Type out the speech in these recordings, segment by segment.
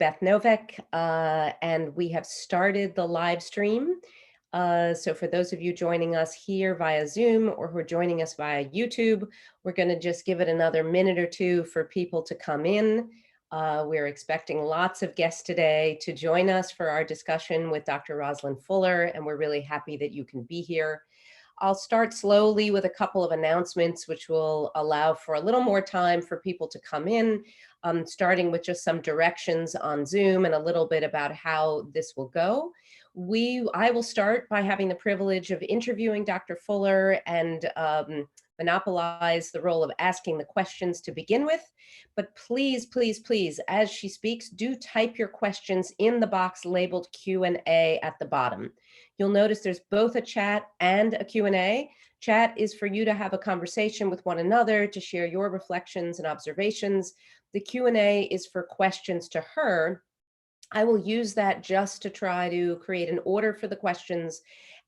Beth Novak, and we have started the live stream. So for those of you joining us here via Zoom or who are joining us via YouTube, we're going to just give it another minute or two for people to come in. We're expecting lots of guests today to join us for our discussion with Dr. Rosalind Fuller, and we're really happy that you can be here. I'll start slowly with a couple of announcements, which will allow for a little more time for people to come in, starting with just some directions on Zoom and a little bit about how this will go. I will start by having the privilege of interviewing Dr. Fuller and monopolize the role of asking the questions to begin with. But please, please, please, as she speaks, do type your questions in the box labeled Q&A at the bottom. You'll notice there's both a chat and a Q&A. Chat is for you to have a conversation with one another, to share your reflections and observations. The Q&A is for questions to her. I will use that just to try to create an order for the questions.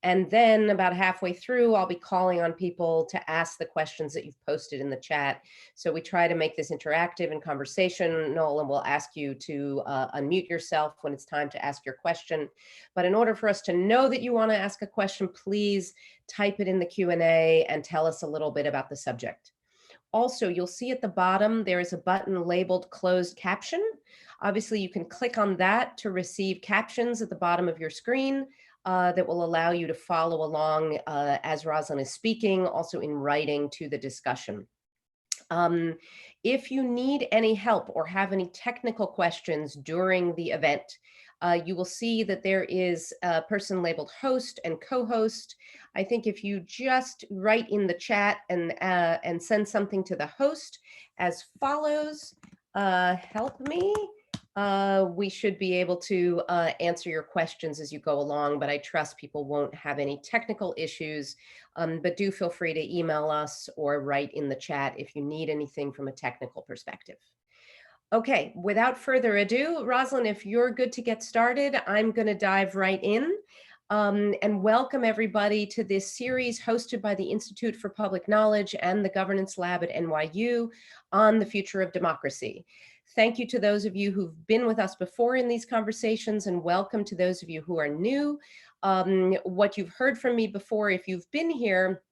And then about halfway through, I'll be calling on people to ask the questions that you've posted in the chat. So we try to make this interactive and conversational, and we'll ask you to unmute yourself when it's time to ask your question. But in order for us to know that you want to ask a question, please type it in the Q&A and tell us a little bit about the subject. Also, you'll see at the bottom, there is a button labeled closed caption. Obviously, you can click on that to receive captions at the bottom of your screen that will allow you to follow along as Rosalind is speaking, also in writing to the discussion. If you need any help or have any technical questions during the event, you will see that there is a person labeled host and co-host. I think if you just write in the chat and send something to the host as follows, help me, we should be able to answer your questions as you go along, but I trust people won't have any technical issues, but do feel free to email us or write in the chat if you need anything from a technical perspective. Okay, without further ado, Rosalind, if you're good to get started, I'm going to dive right in and welcome everybody to this series hosted by the Institute for Public Knowledge and the Governance Lab at NYU on the future of democracy. Thank you to those of you who've been with us before in these conversations, and welcome to those of you who are new. What you've heard from me before, if you've been here,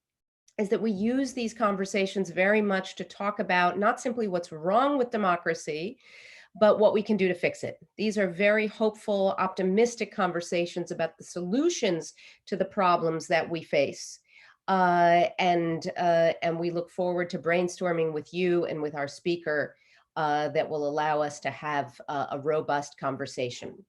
is that we use these conversations very much to talk about not simply what's wrong with democracy, but what we can do to fix it. These are very hopeful, optimistic conversations about the solutions to the problems that we face. And we look forward to brainstorming with you and with our speaker that will allow us to have a robust conversation.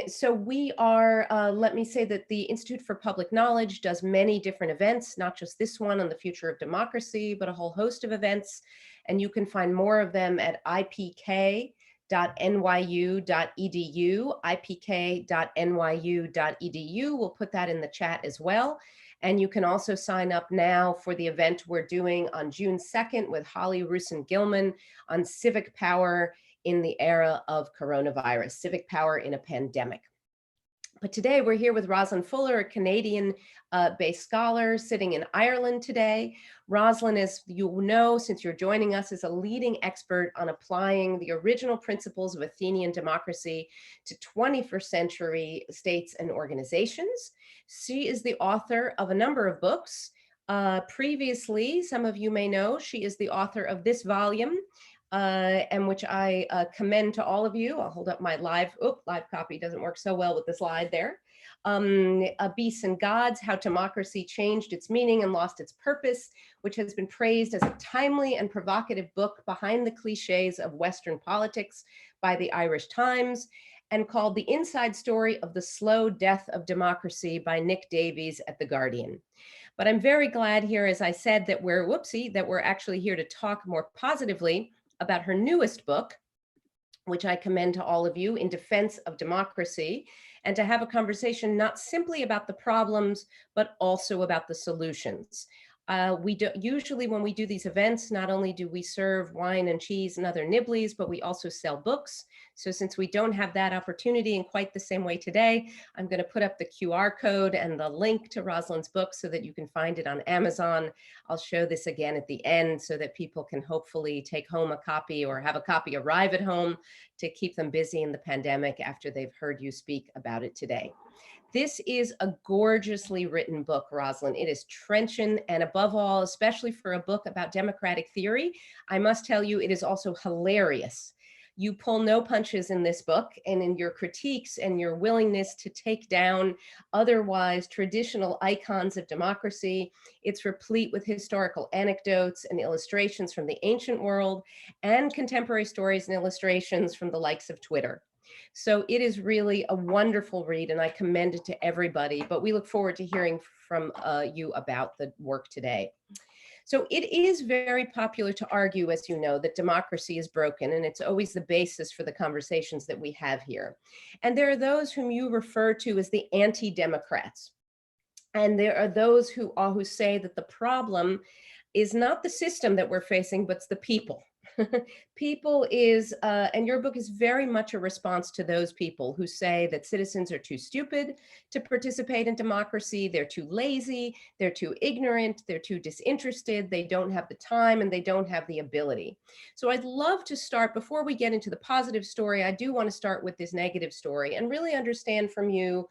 So we are, let me say that the Institute for Public Knowledge does many different events, not just this one on the future of democracy, but a whole host of events. And you can find more of them at ipk.nyu.edu, ipk.nyu.edu. We'll put that in the chat as well. And you can also sign up now for the event we're doing on June 2nd with Holly Rusin-Gilman on civic power in the era of coronavirus, civic power in a pandemic. But today we're here with Rosalind Fuller, a Canadian-based scholar sitting in Ireland today. Rosalind, as you know, since you're joining us, is a leading expert on applying the original principles of Athenian democracy to 21st century states and organizations. She is the author of a number of books. Previously, some of you may know, she is the author of this volume, and which I commend to all of you. I'll hold up my live copy, doesn't work so well with the slide there. Beasts and Gods, How Democracy Changed Its Meaning and Lost Its Purpose, which has been praised as a timely and provocative book behind the cliches of Western politics by the Irish Times, and called The Inside Story of the Slow Death of Democracy by Nick Davies at The Guardian. But I'm very glad here, as I said, that we're actually here to talk more positively about her newest book, which I commend to all of you, In Defense of Democracy, and to have a conversation not simply about the problems, but also about the solutions. Usually when we do these events, not only do we serve wine and cheese and other nibblies, but we also sell books. So since we don't have that opportunity in quite the same way today, I'm going to put up the QR code and the link to Rosalind's book so that you can find it on Amazon. I'll show this again at the end so that people can hopefully take home a copy or have a copy arrive at home to keep them busy in the pandemic after they've heard you speak about it today. This is a gorgeously written book, Rosalind. It is trenchant, and above all, especially for a book about democratic theory, I must tell you, it is also hilarious. You pull no punches in this book, and in your critiques and your willingness to take down otherwise traditional icons of democracy. It's replete with historical anecdotes and illustrations from the ancient world and contemporary stories and illustrations from the likes of Twitter. So it is really a wonderful read, and I commend it to everybody, but we look forward to hearing from you about the work today. So it is very popular to argue, as you know, that democracy is broken, and it's always the basis for the conversations that we have here. And there are those whom you refer to as the anti-democrats. And there are those who say that the problem is not the system that we're facing, but it's the people. People is, and your book is very much a response to those people who say that citizens are too stupid to participate in democracy, they're too lazy, they're too ignorant, they're too disinterested, they don't have the time, and they don't have the ability. So I'd love to start, before we get into the positive story, I do want to start with this negative story and really understand from you,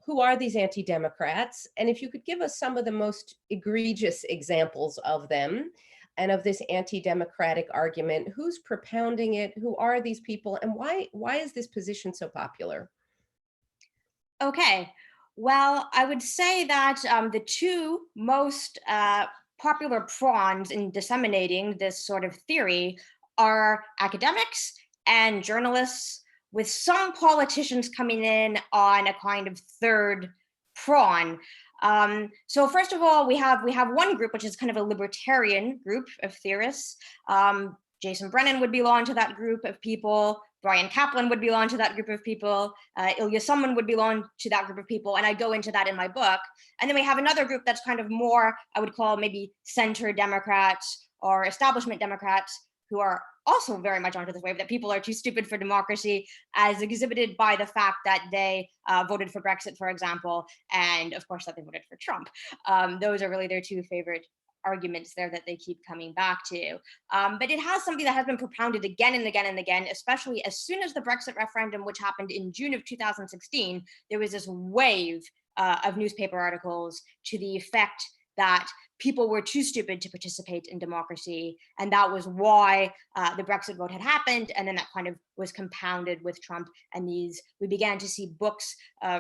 who are these anti-democrats? And if you could give us some of the most egregious examples of them and of this anti-democratic argument, who's propounding it, who are these people, and why is this position so popular? Okay, well, I would say that the two most popular prongs in disseminating this sort of theory are academics and journalists, with some politicians coming in on a kind of third prong. So first of all, we have one group which is kind of a libertarian group of theorists. Jason Brennan would belong to that group of people. Brian Kaplan would belong to that group of people. Ilya Summon would belong to that group of people, and I go into that in my book. And then we have another group that's kind of more, I would call maybe center Democrats or establishment Democrats, who are also very much onto this wave that people are too stupid for democracy, as exhibited by the fact that they voted for Brexit, for example, and of course that they voted for Trump. Those are really their two favorite arguments there that they keep coming back to. But it has something that has been propounded again and again and again, especially as soon as the Brexit referendum, which happened in June of 2016, there was this wave of newspaper articles to the effect that people were too stupid to participate in democracy. And that was why the Brexit vote had happened. And then that kind of was compounded with Trump. And we began to see books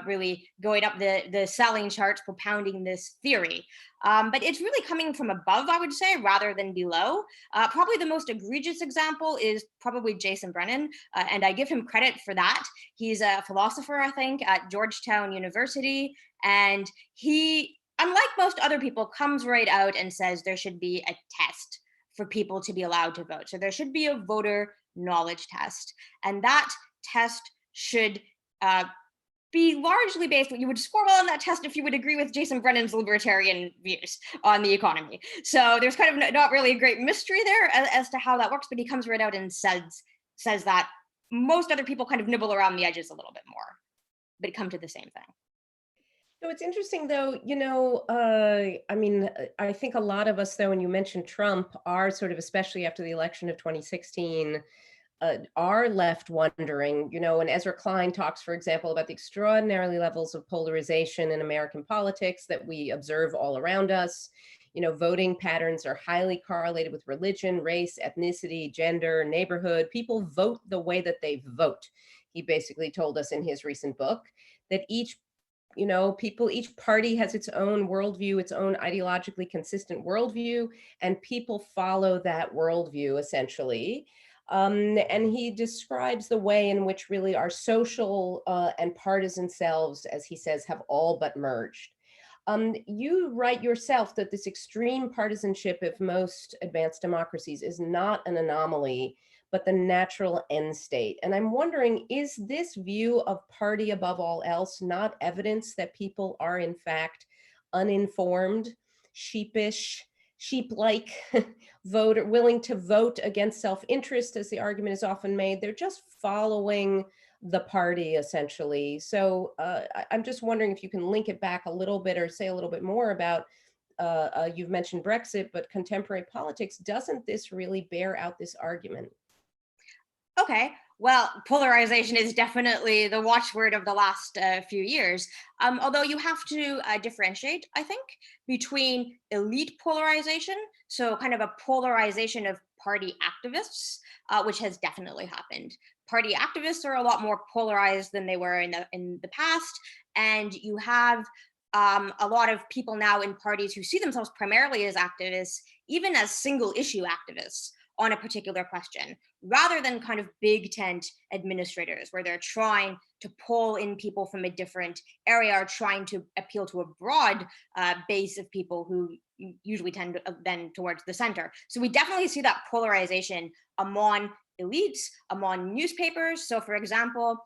really going up the selling charts, propounding this theory. But it's really coming from above, I would say, rather than below. Probably the most egregious example is probably Jason Brennan. And I give him credit for that. He's a philosopher, I think, at Georgetown University. And he, unlike most other people, comes right out and says there should be a test for people to be allowed to vote. So there should be a voter knowledge test. And that test should be largely based, you would score well on that test if you would agree with Jason Brennan's libertarian views on the economy. So there's kind of not really a great mystery there as to how that works, but he comes right out and says that most other people kind of nibble around the edges a little bit more, but come to the same thing. So it's interesting, though, I mean, I think a lot of us, though, when you mentioned Trump, are sort of, especially after the election of 2016, are left wondering, and Ezra Klein talks, for example, about the extraordinary levels of polarization in American politics that we observe all around us. Voting patterns are highly correlated with religion, race, ethnicity, gender, neighborhood. People vote the way that they vote. He basically told us in his recent book that each party has its own worldview, its own ideologically consistent worldview, and people follow that worldview essentially. And he describes the way in which really our social and partisan selves, as he says, have all but merged. You write yourself that this extreme partisanship of most advanced democracies is not an anomaly, but the natural end state. And I'm wondering, is this view of party above all else not evidence that people are in fact uninformed, sheepish, sheep-like voter, willing to vote against self-interest, as the argument is often made. They're just following the party, essentially. So I'm just wondering if you can link it back a little bit or say a little bit more about, you've mentioned Brexit, but contemporary politics. Doesn't this really bear out this argument? Okay. Well, polarization is definitely the watchword of the last few years. Although you have to differentiate, I think, between elite polarization, so kind of a polarization of party activists, which has definitely happened. Party activists are a lot more polarized than they were in the past, and you have a lot of people now in parties who see themselves primarily as activists, even as single issue activists on a particular question, rather than kind of big tent administrators where they're trying to pull in people from a different area or trying to appeal to a broad base of people who usually tend to, then towards the center. So we definitely see that polarization among elites, among newspapers. So, for example,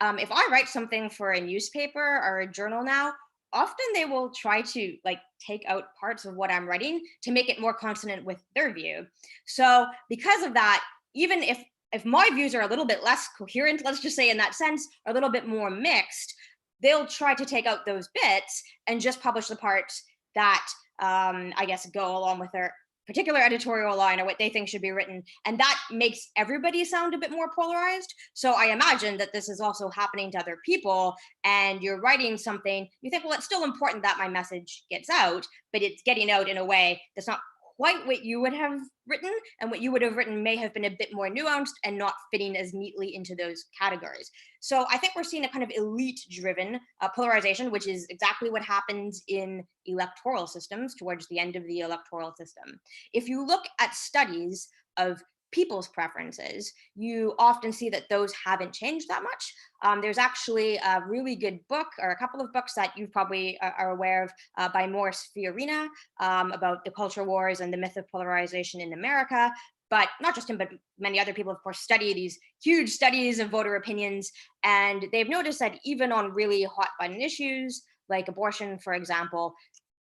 if I write something for a newspaper or a journal now, often they will try to like take out parts of what I'm writing to make it more consonant with their view. So because of that, even if my views are a little bit less coherent, let's just say in that sense, are a little bit more mixed, they'll try to take out those bits and just publish the parts that I guess go along with their particular editorial line or what they think should be written. And that makes everybody sound a bit more polarized. So I imagine that this is also happening to other people. And you're writing something, you think, well, it's still important that my message gets out, but it's getting out in a way that's not quite what you would have written, and what you would have written may have been a bit more nuanced and not fitting as neatly into those categories. So I think we're seeing a kind of elite driven polarization, which is exactly what happens in electoral systems towards the end of the electoral system. If you look at studies of people's preferences, you often see that those haven't changed that much. There's actually a really good book, or a couple of books that you probably are aware of, by Morris Fiorina, about the culture wars and the myth of polarization in America. But not just him, but many other people, of course, study these huge studies of voter opinions. And they've noticed that even on really hot button issues like abortion, for example,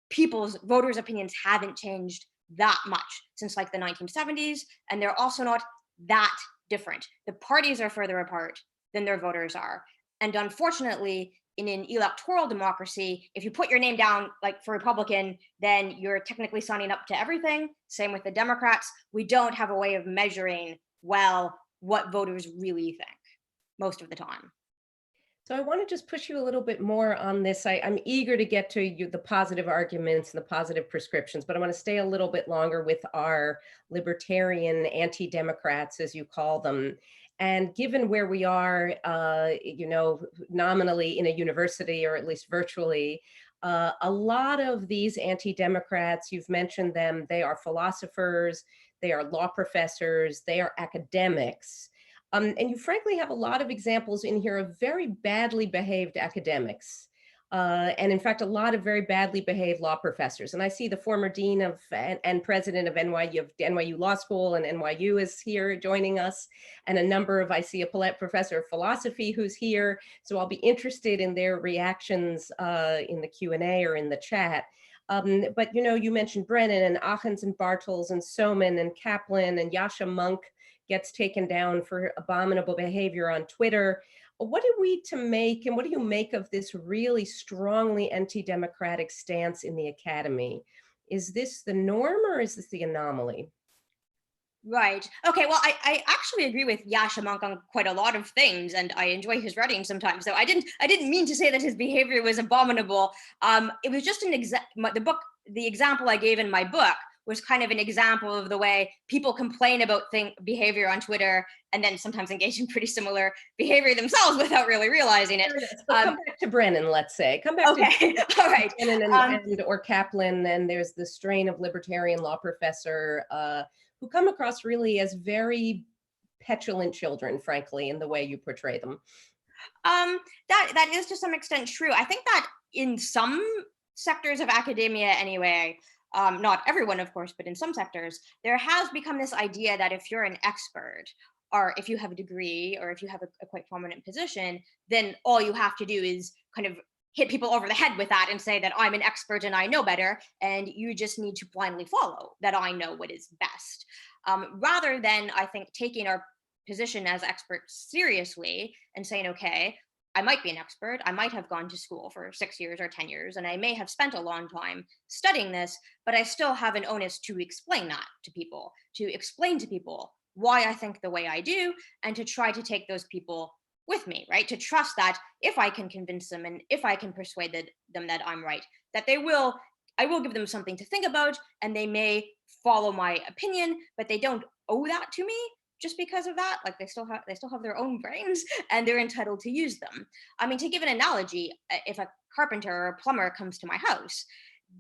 people's voters' opinions haven't changed that much since like the 1970s. And they're also not that different. The parties are further apart than their voters are. And unfortunately, in an electoral democracy, if you put your name down, like for Republican, then you're technically signing up to everything. Same with the Democrats. We don't have a way of measuring well what voters really think most of the time. So I want to just push you a little bit more on this. I'm eager to get to you, the positive arguments and the positive prescriptions, but I want to stay a little bit longer with our libertarian anti-democrats, as you call them. And given where we are, nominally in a university, or at least virtually, a lot of these anti-democrats, you've mentioned them, they are philosophers, they are law professors, they are academics. And you frankly have a lot of examples in here of very badly behaved academics. And in fact, a lot of very badly behaved law professors. And I see the former dean of and president of NYU Law School and NYU is here joining us, and a number of, I see a professor of philosophy who's here. So I'll be interested in their reactions in the Q&A or in the chat. But you mentioned Brennan and Achens and Bartels and Soman and Kaplan, and Yasha Monk gets taken down for abominable behavior on Twitter. What are we to make, and what do you make of this really strongly anti-democratic stance in the academy? Is this the norm, or is this the anomaly? Right. Okay. Well, I actually agree with Yasha Monk on quite a lot of things, and I enjoy his writing sometimes. So I didn't mean to say that his behavior was abominable. It was just the example I gave in my book was kind of an example of the way people complain about behavior on Twitter and then sometimes engage in pretty similar behavior themselves without really realizing it. But come back to Brennan, let's say. Come back Okay. to All right. Brennan or Kaplan, and there's the strain of libertarian law professor who come across really as very petulant children, frankly, in the way you portray them. That is to some extent true. I think that in some sectors of academia, anyway, not everyone, of course, but in some sectors, there has become this idea that if you're an expert, or if you have a degree, or if you have a quite prominent position, then all you have to do is kind of hit people over the head with that and say that I'm an expert and I know better, and you just need to blindly follow that I know what is best. Rather than, I think, taking our position as experts seriously and saying, okay, I might be an expert. I might have gone to school for 6 years or 10 years, and I may have spent a long time studying this, but I still have an onus to explain that to people, to explain to people why I think the way I do, and to try to take those people with me, right? To trust that if I can convince them and if I can persuade them that I'm right, that I will give them something to think about, and they may follow my opinion, but they don't owe that to me just because of that. Like they still have their own brains and they're entitled to use them. I mean, to give an analogy, if a carpenter or a plumber comes to my house,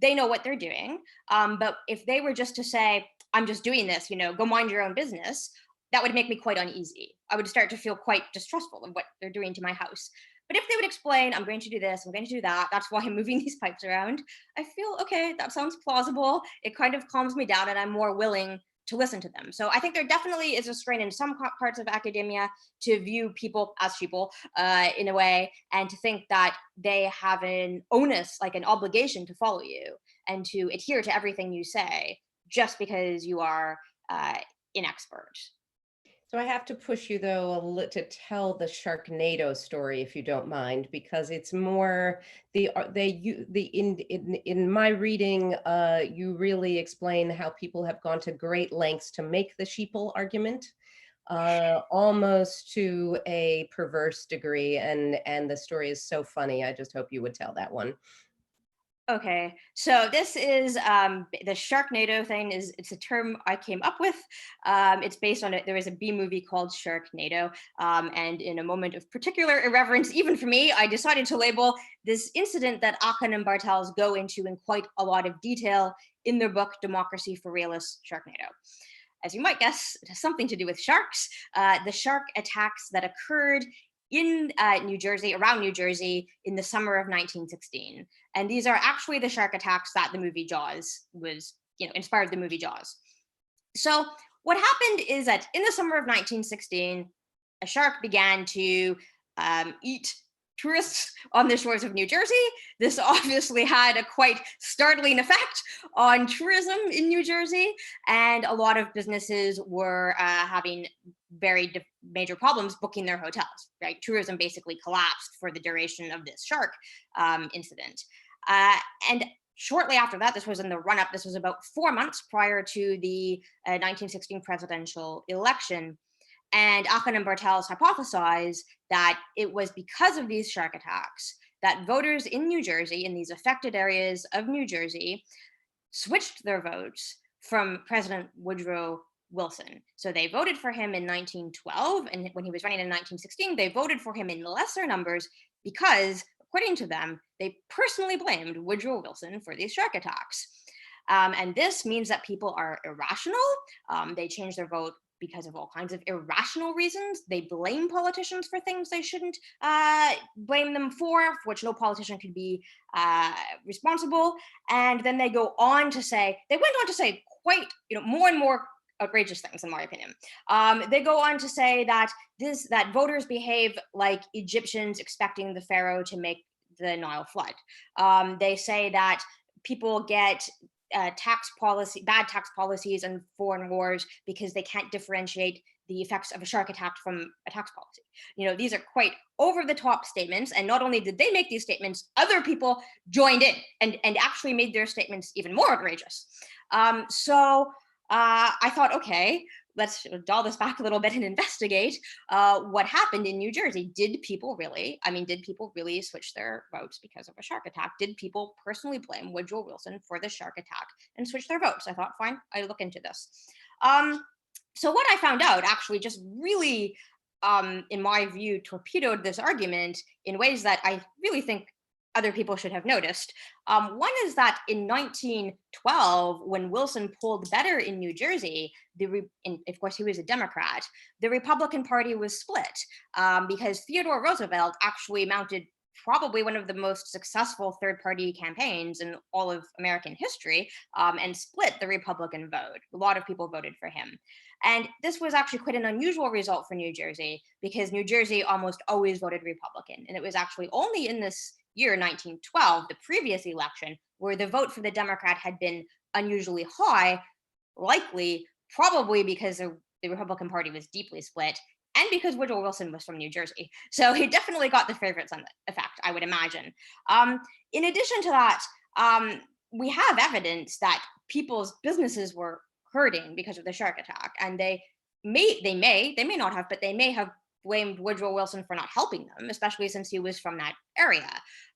they know what they're doing. But if they were just to say, I'm just doing this, go mind your own business, that would make me quite uneasy. I would start to feel quite distrustful of what they're doing to my house. But if they would explain, I'm going to do this, I'm going to do that, that's why I'm moving these pipes around, I feel, okay, that sounds plausible. It kind of calms me down and I'm more willing to listen to them. So I think there definitely is a strain in some parts of academia to view people as sheeple in a way, and to think that they have an onus, like an obligation to follow you and to adhere to everything you say just because you are an expert. So I have to push you though to tell the Sharknado story if you don't mind, because it's more in my reading, you really explain how people have gone to great lengths to make the sheeple argument, almost to a perverse degree, and the story is so funny. I just hope you would tell that one. Okay, so this is the Sharknado thing. It's a term I came up with. It's based on it. There is a B movie called Sharknado, and in a moment of particular irreverence, even for me, I decided to label this incident that Aachen and Bartels go into in quite a lot of detail in their book Democracy for Realists, Sharknado. As you might guess, it has something to do with sharks. The shark attacks that occurred in New Jersey, around New Jersey, in the summer of 1916. And these are actually the shark attacks that the movie Jaws was, inspired the movie Jaws. So what happened is that in the summer of 1916, a shark began to eat tourists on the shores of New Jersey. This obviously had a quite startling effect on tourism in New Jersey, and a lot of businesses were having very major problems booking their hotels, right? Tourism basically collapsed for the duration of this shark incident. And shortly after that, this was in the run-up, this was about 4 months prior to the 1916 presidential election. And Aachen and Bartels hypothesized that it was because of these shark attacks that voters in New Jersey, in these affected areas of New Jersey, switched their votes from President Woodrow Wilson. So they voted for him in 1912, and when he was running in 1916, they voted for him in lesser numbers because, according to them, they personally blamed Woodrow Wilson for these shark attacks. And this means that people are irrational. They change their vote because of all kinds of irrational reasons. They blame politicians for things they shouldn't blame them for which no politician could be responsible. And then they went on to say quite, more and more outrageous things, in my opinion. They go on to say that voters behave like Egyptians expecting the pharaoh to make the Nile flood. They say that people get bad tax policies and foreign wars because they can't differentiate the effects of a shark attack from a tax policy. These are quite over the top statements. And not only did they make these statements, other people joined in and actually made their statements even more outrageous. So I thought, okay, let's dial this back a little bit and investigate what happened in New Jersey. Did people really switch their votes because of a shark attack? Did people personally blame Woodrow Wilson for the shark attack and switch their votes? I thought, fine, I look into this. So what I found out actually just really, in my view, torpedoed this argument in ways that I really think other people should have noticed. One is that in 1912, when Wilson polled better in New Jersey, and of course he was a Democrat, the Republican Party was split because Theodore Roosevelt actually mounted probably one of the most successful third-party campaigns in all of American history, and split the Republican vote. A lot of people voted for him. And this was actually quite an unusual result for New Jersey because New Jersey almost always voted Republican. And it was actually only in this year 1912, the previous election, where the vote for the Democrat had been unusually high, likely, probably because the Republican Party was deeply split, and because Woodrow Wilson was from New Jersey. So he definitely got the favorite son effect, I would imagine. In addition to that, we have evidence that people's businesses were hurting because of the shark attack, and they may not have, but they may have blamed Woodrow Wilson for not helping them, especially since he was from that area.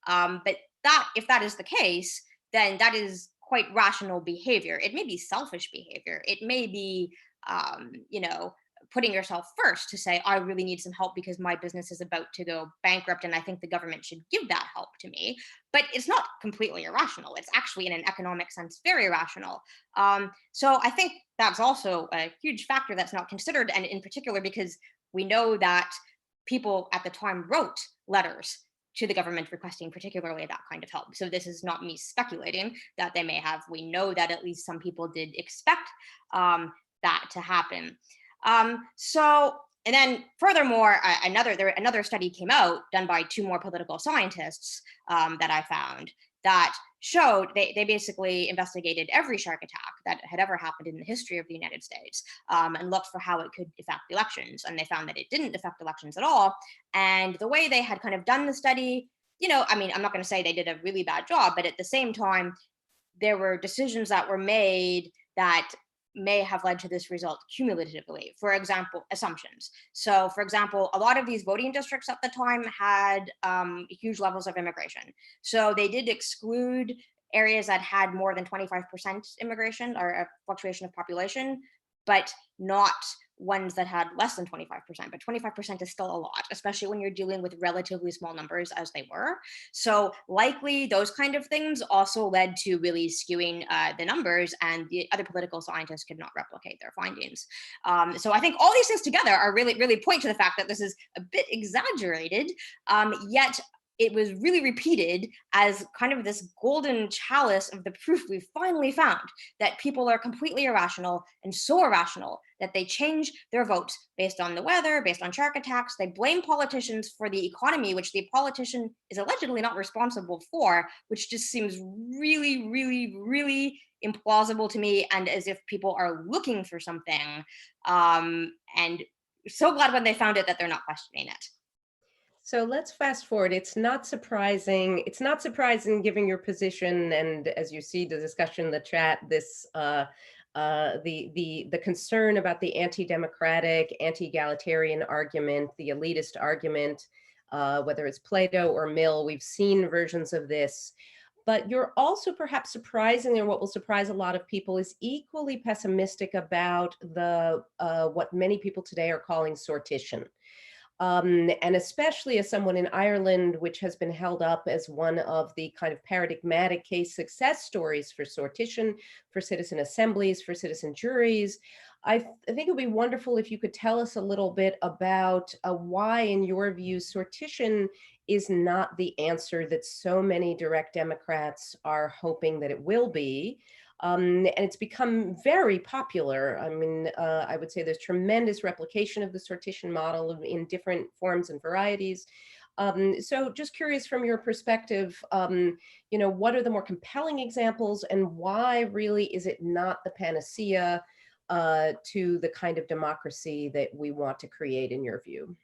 But that, if that is the case, then that is quite rational behavior. It may be selfish behavior. It may be, you know, putting yourself first to say, I really need some help because my business is about to go bankrupt and I think the government should give that help to me. But it's not completely irrational. It's actually, in an economic sense, very rational. So I think that's also a huge factor that's not considered. And in particular, because we know that people at the time wrote letters to the government requesting particularly that kind of help. So this is not me speculating that they may have. We know that at least some people did expect that to happen. And then furthermore, another study came out done by two more political scientists that I found that showed they basically investigated every shark attack that had ever happened in the history of the United States, and looked for how it could affect elections. And they found that it didn't affect elections at all. And the way they had kind of done the study, you know, I mean, I'm not going to say they did a really bad job, but at the same time, there were decisions that were made that may have led to this result cumulatively. For example, assumptions. So, for example, a lot of these voting districts at the time had huge levels of immigration. So they did exclude areas that had more than 25% immigration or a fluctuation of population, but not ones that had less than 25%. But 25% is still a lot, especially when you're dealing with relatively small numbers as they were. So likely those kind of things also led to really skewing the numbers, and the other political scientists could not replicate their findings. So I think all these things together are really point to the fact that this is a bit exaggerated, yet it was really repeated as kind of this golden chalice of the proof we finally found that people are completely irrational, and so irrational that they change their votes based on the weather, based on shark attacks. They blame politicians for the economy, which the politician is allegedly not responsible for, which just seems really implausible to me, and as if people are looking for something. And so glad when they found it that they're not questioning it. So let's fast forward. It's not surprising. It's not surprising given your position, and as you see the discussion in the chat, this the concern about the anti-democratic, anti-egalitarian argument, the elitist argument, whether it's Plato or Mill. We've seen versions of this. But you're also perhaps surprising, and what will surprise a lot of people is equally pessimistic about the what many people today are calling sortition. And especially as someone in Ireland, which has been held up as one of the kind of paradigmatic case success stories for sortition, for citizen assemblies, for citizen juries, I think it would be wonderful if you could tell us a little bit about why, in your view, sortition is not the answer that so many direct Democrats are hoping that it will be. And it's become very popular. I mean, I would say there's tremendous replication of the sortition model in different forms and varieties. So just curious from your perspective, you know, what are the more compelling examples, and why really is it not the panacea to the kind of democracy that we want to create in your view?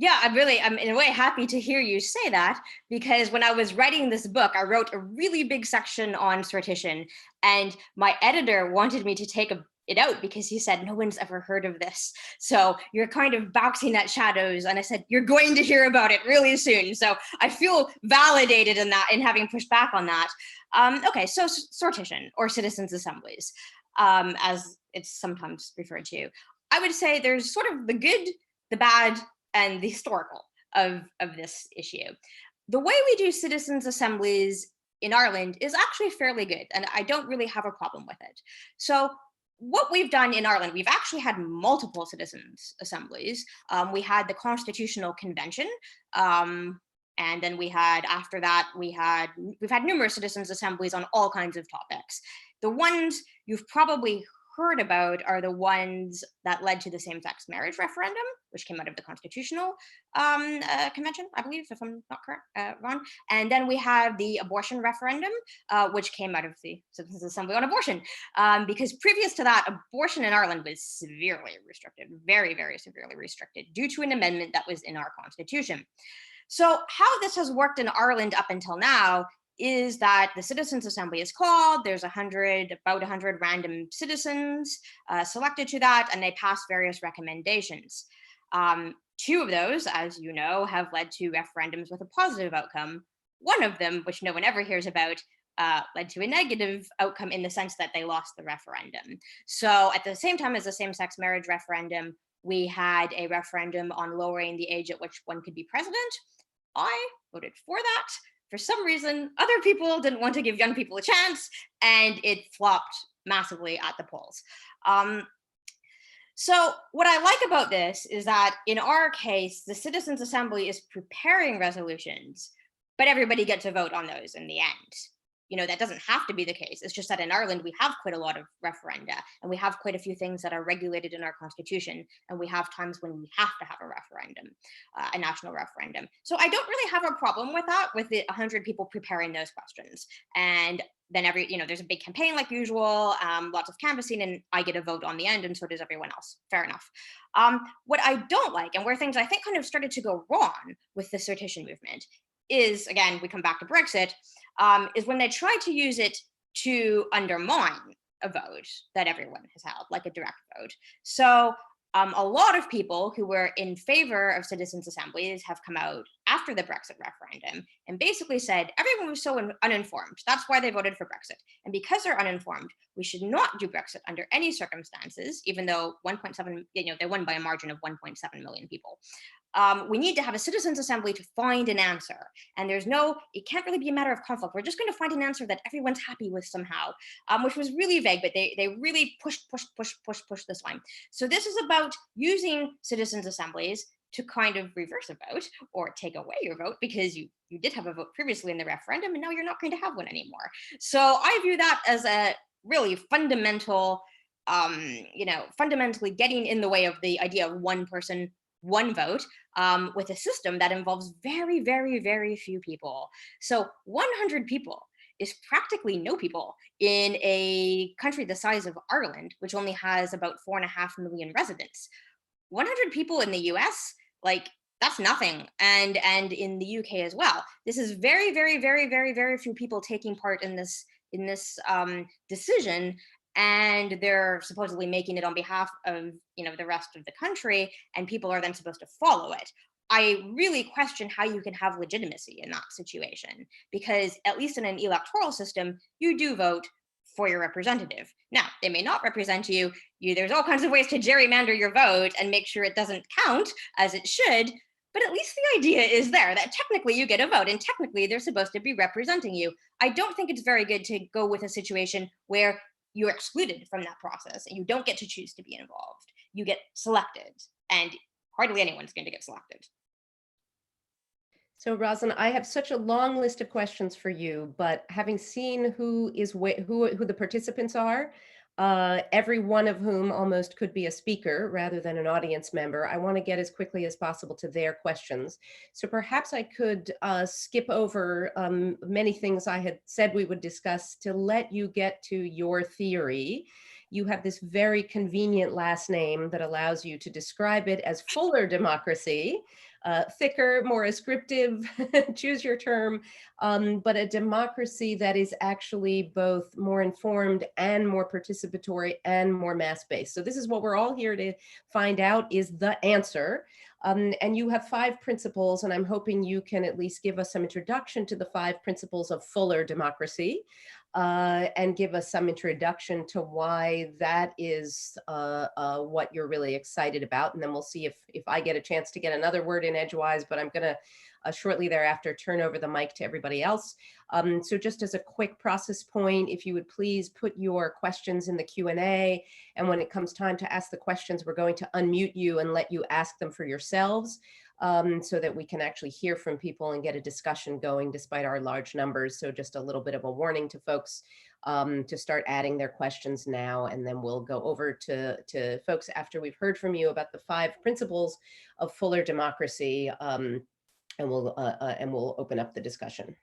Yeah, I'm in a way happy to hear you say that, because when I was writing this book, I wrote a really big section on sortition, and my editor wanted me to take it out because he said, no one's ever heard of this. So you're kind of boxing at shadows. And I said, you're going to hear about it really soon. So I feel validated in that, in having pushed back on that. Okay, so sortition, or citizens' assemblies, as it's sometimes referred to. I would say there's sort of the good, the bad, and the historical of this issue. The way we do citizens' assemblies in Ireland is actually fairly good, and I don't really have a problem with it. So what we've done in Ireland, we've actually had multiple citizens' assemblies. We had the Constitutional Convention, and then we had, after that, we've had numerous citizens' assemblies on all kinds of topics. The ones you've probably heard about are the ones that led to the same-sex marriage referendum, which came out of the Constitutional Convention, I believe, if I'm not correct, wrong. And then we have the abortion referendum, which came out of the Citizens Assembly on abortion, because previous to that, abortion in Ireland was severely restricted, very, very severely restricted, due to an amendment that was in our Constitution. So how this has worked in Ireland up until now is that the Citizens Assembly is called, there's about 100 random citizens selected to that, and they pass various recommendations. Two of those, as you know, have led to referendums with a positive outcome. One of them, which no one ever hears about, led to a negative outcome in the sense that they lost the referendum. So at the same time as the same-sex marriage referendum, we had a referendum on lowering the age at which one could be president. I voted for that. For some reason, other people didn't want to give young people a chance, and it flopped massively at the polls. So what I like about this is that in our case, the Citizens Assembly is preparing resolutions, but everybody gets a vote on those in the end. You know, that doesn't have to be the case. It's just that in Ireland, we have quite a lot of referenda, and we have quite a few things that are regulated in our constitution, and we have times when we have to have a referendum, a national referendum. So I don't really have a problem with that, with the 100 people preparing those questions. And then there's a big campaign like usual, lots of canvassing, and I get a vote on the end, and so does everyone else. Fair enough. What I don't like, and where things I think kind of started to go wrong with the Sortition movement, is, again, we come back to Brexit, is when they try to use it to undermine a vote that everyone has held, like a direct vote. So a lot of people who were in favor of citizens' assemblies have come out after the Brexit referendum and basically said everyone was so uninformed. That's why they voted for Brexit. And because they're uninformed, we should not do Brexit under any circumstances, even though 1.7, they won by a margin of 1.7 million people. We need to have a citizens' assembly to find an answer. And it can't really be a matter of conflict. We're just going to find an answer that everyone's happy with somehow, which was really vague, but they really pushed this line. So this is about using citizens' assemblies to kind of reverse a vote or take away your vote, because you did have a vote previously in the referendum, and now you're not going to have one anymore. So I view that as a really fundamental, fundamentally getting in the way of the idea of one person, one vote, with a system that involves very, very, very few people. So 100 people is practically no people in a country the size of Ireland, which only has about 4.5 million residents. 100 people in the US, that's nothing. And in the UK as well. This is very, very, very, very, very few people taking part in this decision. And they're supposedly making it on behalf of the rest of the country, and people are then supposed to follow it. I really question how you can have legitimacy in that situation, because at least in an electoral system, you do vote for your representative. Now, they may not represent you. There's all kinds of ways to gerrymander your vote and make sure it doesn't count as it should, but at least the idea is there that technically you get a vote, and technically they're supposed to be representing you. I don't think it's very good to go with a situation where you're excluded from that process and you don't get to choose to be involved. You get selected, and hardly anyone's going to get selected. So Roslyn, I have such a long list of questions for you, but having seen who the participants are, every one of whom almost could be a speaker rather than an audience member, I want to get as quickly as possible to their questions. So perhaps I could skip over many things I had said we would discuss to let you get to your theory. You have this very convenient last name that allows you to describe it as fuller democracy, thicker, more ascriptive, choose your term, but a democracy that is actually both more informed and more participatory and more mass-based. So this is what we're all here to find out, is the answer. And you have 5 principles, and I'm hoping you can at least give us some introduction to the 5 principles of fuller democracy, and give us some introduction to why that is what you're really excited about. And then we'll see if I get a chance to get another word in edgewise, but I'm going to shortly thereafter turn over the mic to everybody else. So just as a quick process point, if you would please put your questions in the Q&A, and when it comes time to ask the questions, we're going to unmute you and let you ask them for yourselves. so that we can actually hear from people and get a discussion going despite our large numbers. So just a little bit of a warning to folks to start adding their questions now, and then we'll go over to folks after we've heard from you about the 5 principles of fuller democracy, and we'll open up the discussion.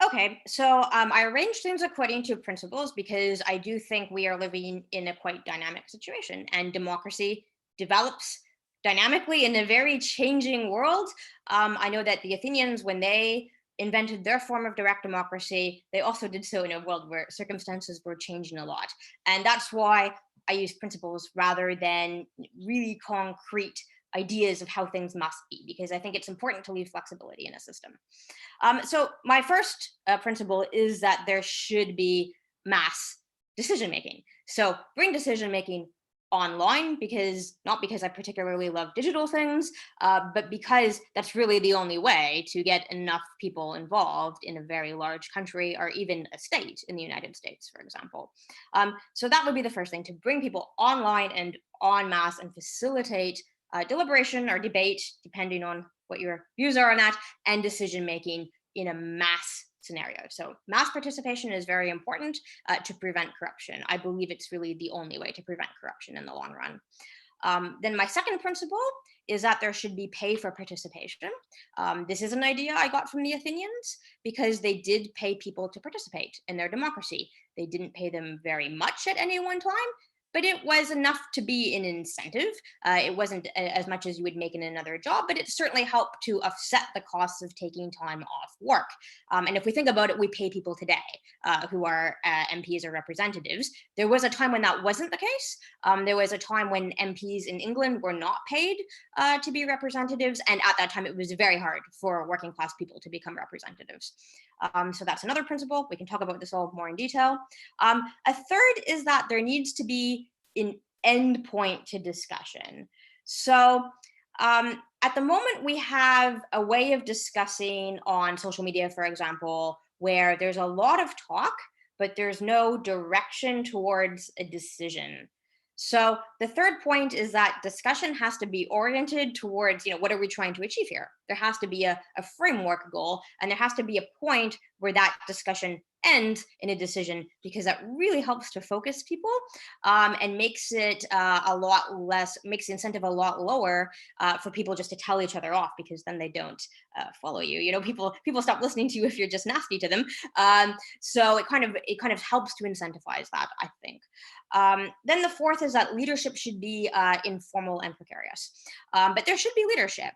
Okay, so I arranged things according to principles because I do think we are living in a quite dynamic situation, and democracy develops dynamically in a very changing world. I know that the Athenians, when they invented their form of direct democracy, they also did so in a world where circumstances were changing a lot. And that's why I use principles rather than really concrete ideas of how things must be, because I think it's important to leave flexibility in a system. So my first principle is that there should be mass decision making. So bring decision making online, because not because I particularly love digital things, but because that's really the only way to get enough people involved in a very large country, or even a state in the United States, for example. So that would be the first thing, to bring people online and en masse and facilitate deliberation or debate, depending on what your views are on that, and decision making in a mass scenario. So mass participation is very important to prevent corruption. I believe it's really the only way to prevent corruption in the long run. Then my second principle is that there should be pay for participation. This is an idea I got from the Athenians because they did pay people to participate in their democracy. They didn't pay them very much at any one time, but it was enough to be an incentive. It wasn't as much as you would make in another job, but it certainly helped to offset the costs of taking time off work. And if we think about it, we pay people today who are MPs or representatives. There was a time when that wasn't the case. There was a time when MPs in England were not paid to be representatives. And at that time, it was very hard for working class people to become representatives. So that's another principle. We can talk about this all more in detail. A third is that there needs to be an end point to discussion. So at the moment, we have a way of discussing on social media, for example, where there's a lot of talk, but there's no direction towards a decision. So the third point is that discussion has to be oriented towards, what are we trying to achieve here? There has to be a framework goal, and there has to be a point where that discussion ends in a decision, because that really helps to focus people and makes it makes the incentive a lot lower for people just to tell each other off, because then they don't follow you. People stop listening to you if you're just nasty to them. So it kind of helps to incentivize that, I think. Then the fourth is that leadership should be informal and precarious. But there should be leadership.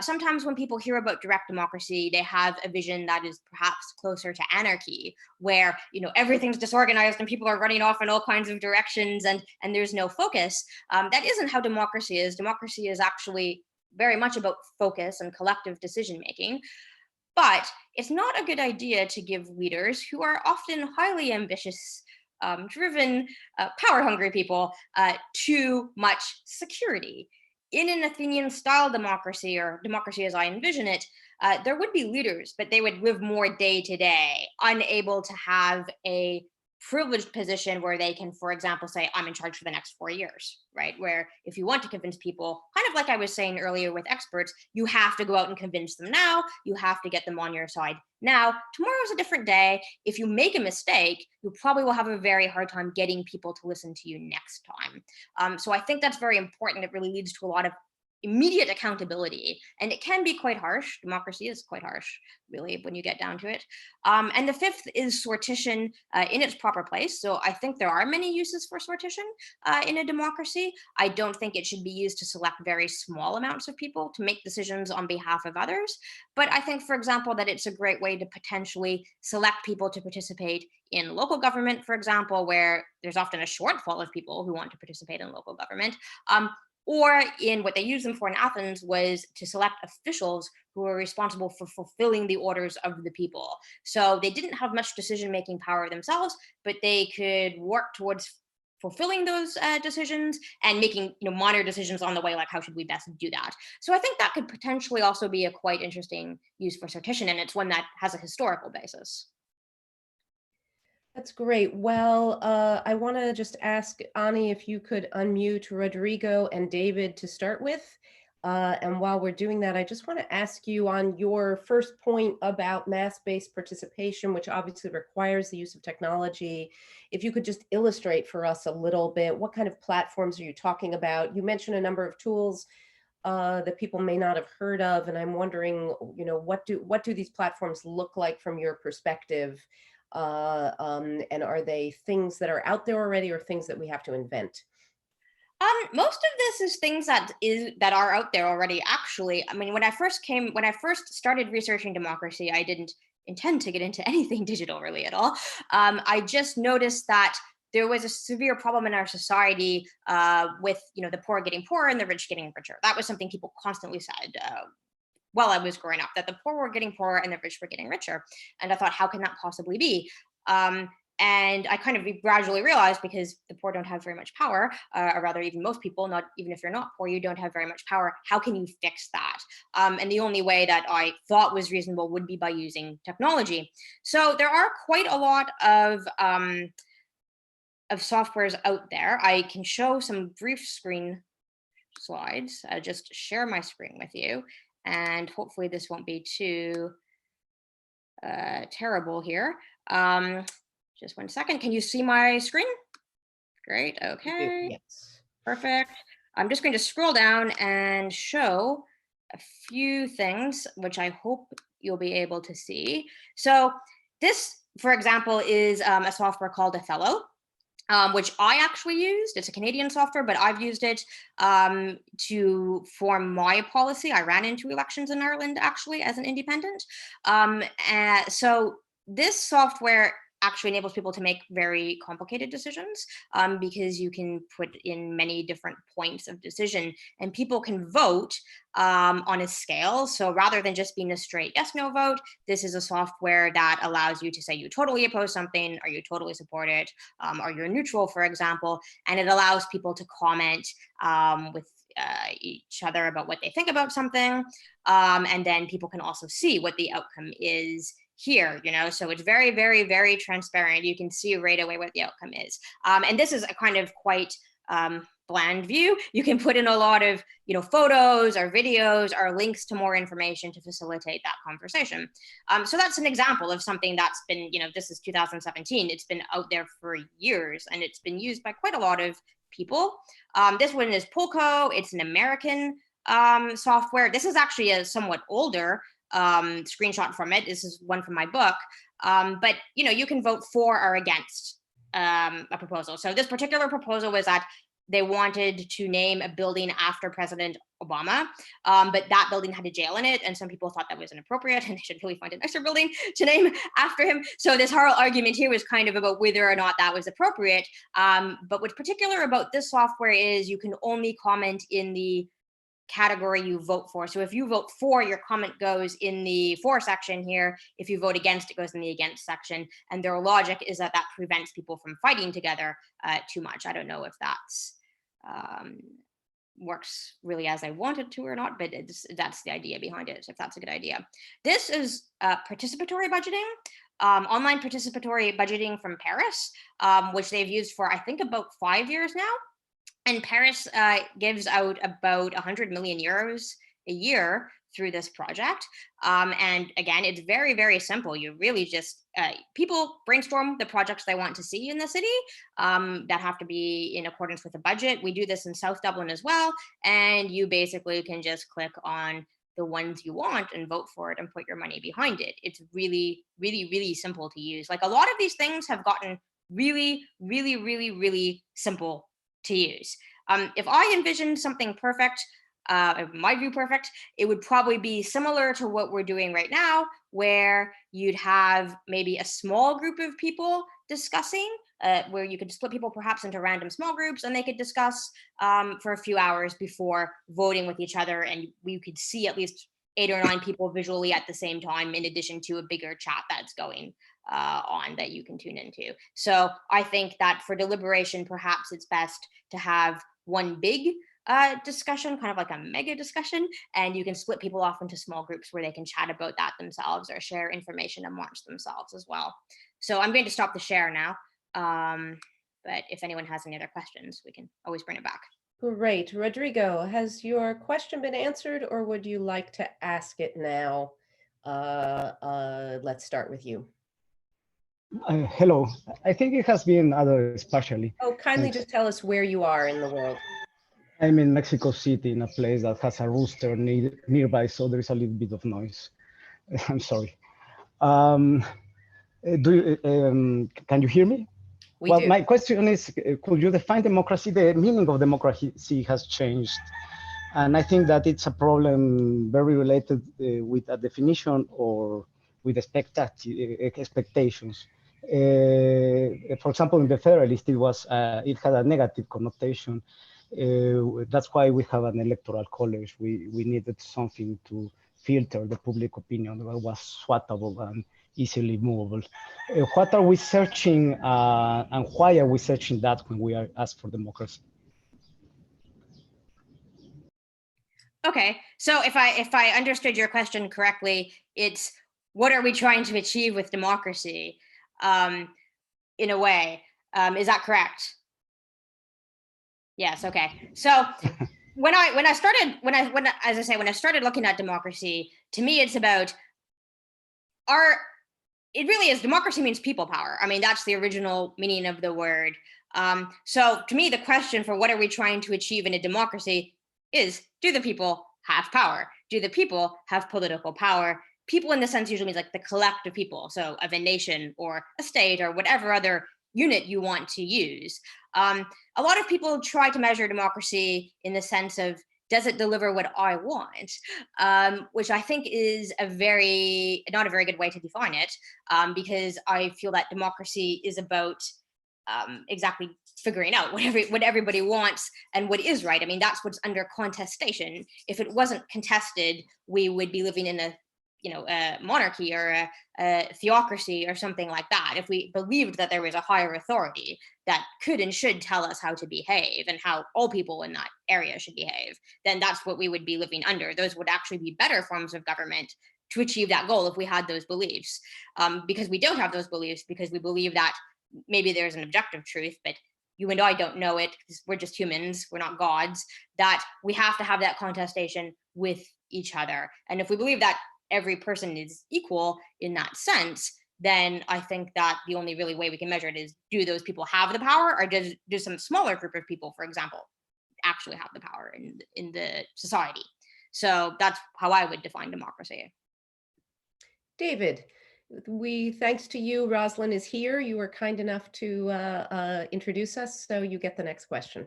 Sometimes when people hear about direct democracy, they have a vision that is perhaps closer to anarchy, where everything's disorganized and people are running off in all kinds of directions, and there's no focus. That isn't how democracy is. Democracy is actually very much about focus and collective decision making. But it's not a good idea to give leaders, who are often highly ambitious, driven, power-hungry people, too much security. In an Athenian-style democracy, or democracy as I envision it, there would be leaders, but they would live more day to day, unable to have a privileged position where they can, for example, say, I'm in charge for the next 4 years, right? Where if you want to convince people, kind of like I was saying earlier with experts, you have to go out and convince them now. You have to get them on your side now. Tomorrow's a different day. If you make a mistake, you probably will have a very hard time getting people to listen to you next time. So I think that's very important. It really leads to a lot of immediate accountability, and it can be quite harsh. Democracy is quite harsh, really, when you get down to it. And the fifth is sortition in its proper place. So I think there are many uses for sortition in a democracy. I don't think it should be used to select very small amounts of people to make decisions on behalf of others. But I think, for example, that it's a great way to potentially select people to participate in local government, for example, where there's often a shortfall of people who want to participate in local government. Or in what they used them for in Athens was to select officials who were responsible for fulfilling the orders of the people. So they didn't have much decision-making power themselves, but they could work towards fulfilling those decisions and making minor decisions on the way, like how should we best do that. So I think that could potentially also be a quite interesting use for sortition, and it's one that has a historical basis. That's great. Well, I want to just ask Ani if you could unmute Rodrigo and David to start with. And while we're doing that, I just want to ask you on your first point about mass-based participation, which obviously requires the use of technology. If you could just illustrate for us a little bit, what kind of platforms are you talking about? You mentioned a number of tools that people may not have heard of, and I'm wondering, what do these platforms look like from your perspective? And are they things that are out there already, or things that we have to invent? Most of this is things that are out there already. Actually, I mean, when I first started researching democracy, I didn't intend to get into anything digital really at all. I just noticed that there was a severe problem in our society with the poor getting poorer and the rich getting richer. That was something people constantly said. While I was growing up, that the poor were getting poorer and the rich were getting richer. And I thought, how can that possibly be? Um, and I kind of gradually realized, because the poor don't have very much power, or rather, even most people, not even if you're not poor, you don't have very much power. How can you fix that? And the only way that I thought was reasonable would be by using technology. So there are quite a lot of softwares out there. I can show some brief screen slides. I'll just share my screen with you, and hopefully this won't be too terrible here. Just one second. Can you see my screen? Great. Okay. Yes. Perfect. I'm just going to scroll down and show a few things, which I hope you'll be able to see. So this, for example, is a software called Othello, which I actually used. It's a Canadian software, but I've used it to form my policy. I ran into elections in Ireland actually as an independent. So this software actually enables people to make very complicated decisions, because you can put in many different points of decision, and people can vote on a scale. So rather than just being a straight yes no vote, this is a software that allows you to say you totally oppose something, or you totally support it, or you're neutral, for example. And it allows people to comment with each other about what they think about something. And then people can also see what the outcome is here, so it's very, very, very transparent. You can see right away what the outcome is. And this is a kind of quite bland view. You can put in a lot of photos or videos or links to more information to facilitate that conversation. So that's an example of something that's been, this is 2017. It's been out there for years, and it's been used by quite a lot of people. This one is Pulco. It's an American software. This is actually a somewhat older screenshot from it. This is one from my book. But you can vote for or against a proposal. So this particular proposal was that they wanted to name a building after President Obama, but that building had a jail in it, and some people thought that was inappropriate, and they should really find a nicer building to name after him. So this whole argument here was kind of about whether or not that was appropriate. But what's particular about this software is you can only comment in the category you vote for. So if you vote for, your comment goes in the for section here. If you vote against, it goes in the against section. And their logic is that prevents people from fighting together too much. I don't know if that's works really as I wanted to or not, but that's the idea behind it, if that's a good idea. This is participatory budgeting, online participatory budgeting from Paris, which they've used for, I think, about 5 years now. And Paris gives out about 100 million euros a year through this project. And again, it's very, very simple. You really just, people brainstorm the projects they want to see in the city that have to be in accordance with the budget. We do this in South Dublin as well. And you basically can just click on the ones you want and vote for it and put your money behind it. It's really, really, really simple to use. Like, a lot of these things have gotten really, really, really, really simple to use. If I envisioned something perfect, in my view perfect, it would probably be similar to what we're doing right now, where you'd have maybe a small group of people discussing, where you could split people perhaps into random small groups, and they could discuss for a few hours before voting with each other, and we could see at least 8 or 9 people visually at the same time, in addition to a bigger chat that's going on that you can tune into. So I think that for deliberation, perhaps it's best to have one big discussion, kind of like a mega discussion, and you can split people off into small groups where they can chat about that themselves or share information amongst themselves as well. So I'm going to stop the share now. But if anyone has any other questions, we can always bring it back. Great. Rodrigo, has your question been answered or would you like to ask it now? Let's start with you. Hello. I think it has been addressed partially. Oh, kindly Thanks. just tell us where you are in the world. I'm in Mexico City in a place that has a rooster nearby, so there is a little bit of noise. I'm sorry. Um, can you hear me? We Well, do. my question is, could you define democracy? The meaning of democracy has changed. And I think that it's a problem very related with a definition or with expectations. For example, in the Federalist, it had a negative connotation. That's why we have an electoral college. We needed something to filter the public opinion that was swattable and easily movable. What are we searching and why are we searching that when we are asked for democracy? Okay, so if I understood your question correctly, it's what are we trying to achieve with democracy, in a way. Is that correct? Yes. Okay. So when I started when as I say when I started looking at democracy, to me it's about our it really is democracy means people power. I mean, that's the original meaning of the word. So to me, the question for what are we trying to achieve in a democracy is, do the people have power? Do the people have political power? People in the sense usually means like the collective people, so of a nation or a state or whatever other unit you want to use. A lot of people try to measure democracy in the sense of, does it deliver what I want? Which I think is not a very good way to define it, because I feel that democracy is about exactly figuring out what everybody wants and what is right. I mean, that's what's under contestation. If it wasn't contested, we would be living in a monarchy or a theocracy or something like that. If we believed that there was a higher authority that could and should tell us how to behave and how all people in that area should behave, then that's what we would be living under. Those would actually be better forms of government to achieve that goal if we had those beliefs. Because we don't have those beliefs, because we believe that maybe there's an objective truth, but you and I don't know it because we're just humans, we're not gods, that we have to have that contestation with each other. And if we believe that every person is equal in that sense, then I think that the only really way we can measure it is, do those people have the power, or does some smaller group of people, for example, actually have the power in the society? So that's how I would define democracy. David, thanks to you, Rosalind is here. You were kind enough to introduce us, so you get the next question.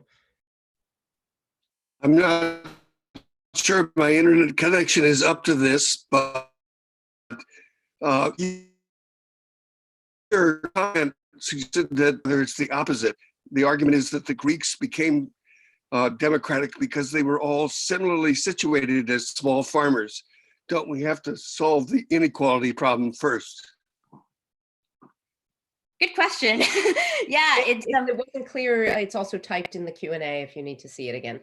I'm not sure my internet connection is up to this, but your comment suggested that it's the opposite. The argument is that the Greeks became democratic because they were all similarly situated as small farmers. Don't we have to solve the inequality problem first? Good question. Yeah, If it wasn't clear, it's also typed in the Q&A if you need to see it again.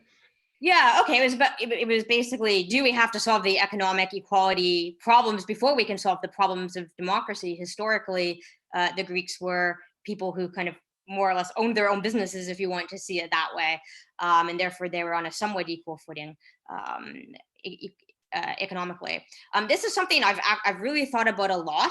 Yeah, okay. It was basically, do we have to solve the economic equality problems before we can solve the problems of democracy? Historically, the Greeks were people who kind of more or less owned their own businesses, if you want to see it that way, and therefore they were on a somewhat equal footing economically. This is something I've really thought about a lot.